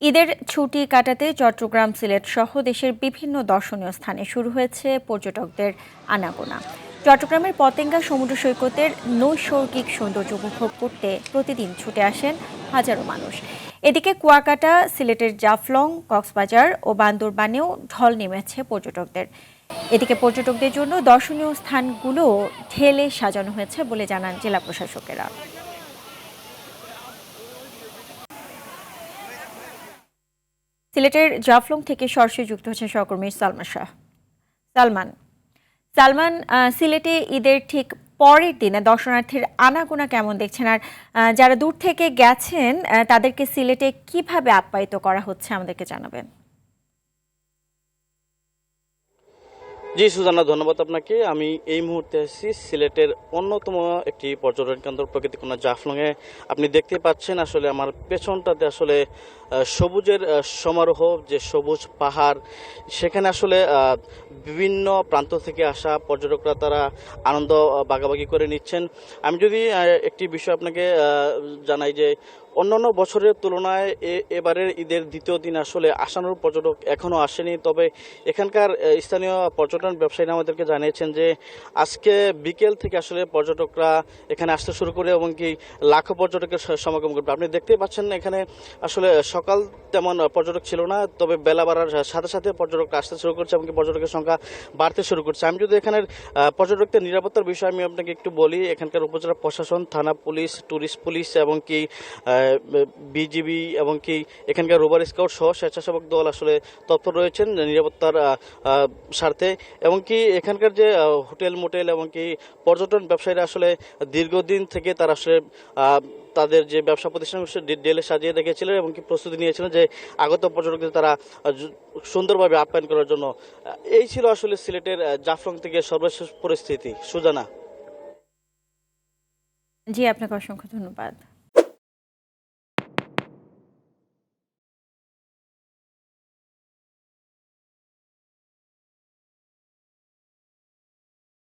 ঈদের ছুটি কাটাতে চট্টগ্রাম, সিলেট সহ দেশের বিভিন্ন দর্শনীয় স্থানে শুরু হয়েছে পর্যটকদের আনাগোনা। চট্টগ্রামের পতেঙ্গা সমুদ্র সৈকতের নৈসর্গিক সৌন্দর্য উপভোগ করতে প্রতিদিন ছুটে আসেন হাজারো মানুষ। এদিকে কুয়াকাটা, সিলেটের জাফলং, কক্সবাজার ও বান্দরবানেও ঢল নেমেছে পর্যটকদের। এদিকে পর্যটকদের জন্য দর্শনীয় স্থানগুলো ঢেলে সাজানো হয়েছে বলে জানান জেলা প্রশাসকেরা। সিলেটের জাফলং থেকে সরাসরি যুক্ত হচ্ছেন সহকর্মী সালমান। সালমান, সিলেটে ঈদের ঠিক পরের দিনে দর্শনার্থীর আনাগোনা কেমন দেখছেন? আর যারা দূর থেকে গেছেন তাদেরকে সিলেটে কিভাবে আপ্যায়িত করা হচ্ছে আমাদেরকে জানাবেন। জি সুজানা, ধন্যবাদ আপনাকে। আমি এই মুহূর্তে আছি সিলেটের অন্যতম একটি পর্যটন কেন্দ্র প্রকৃতিকোনা জাফলংয়ে। আপনি দেখতে পাচ্ছেন আসলে আমার পেছনটাতে আসলে সবুজের সমারোহ, যে সবুজ পাহাড়, সেখানে আসলে বিভিন্ন প্রান্ত থেকে আসা পর্যটকরা তারা আনন্দ ভাগাভাগি করে নিচ্ছেন। আমি যদি একটি বিষয় আপনাকে জানাই যে অন্যান্য বছরের তুলনায় এবারের ঈদের দ্বিতীয় দিন আসলে আশানুরূপ পর্যটক এখনও আসেনি। তবে এখানকার স্থানীয় পর্যটন ব্যবসায়ীরা আমাদেরকে জানিয়েছেন যে আজকে বিকেল থেকে আসলে পর্যটকরা এখানে আসতে শুরু করে এবং কি লাখো পর্যটকের সমাগম করবে। আপনি দেখতেই পাচ্ছেন এখানে আসলে সকাল তেমন পর্যটক ছিল না, তবে বেলা বাড়ার সাথে সাথে পর্যটকরা আসতে শুরু করছে এবং কি পর্যটকের সংখ্যা বাড়তে শুরু করছে। আমি যদি এখানের পর্যটকদের নিরাপত্তার বিষয়ে আমি আপনাকে একটু বলি, এখানকার উপজেলা প্রশাসন, থানা পুলিশ, ট্যুরিস্ট পুলিশ এবং কি বিজিবি এবং কি এখানকার রোভার স্কাউট সহ স্বেচ্ছাসেবক দল আসলে তৎপর রয়েছেন নিরাপত্তার স্বার্থে। এবং কি এখানকার যে হোটেল মোটেল এবং কি পর্যটন ব্যবসায়ীরা আসলে দীর্ঘদিন থেকে তারা আসলে তাদের যে ব্যবসা প্রতিষ্ঠান ডেলে সাজিয়ে রেখেছিলেন এবং কি প্রস্তুতি নিয়েছিলেন যে আগত পর্যটকদের তারা সুন্দরভাবে আপ্যায়ন করার জন্য। এই ছিল আসলে সিলেটের জাফলং থেকে সর্বশেষ পরিস্থিতি। সুজানা। জি, আপনাকে অসংখ্য ধন্যবাদ।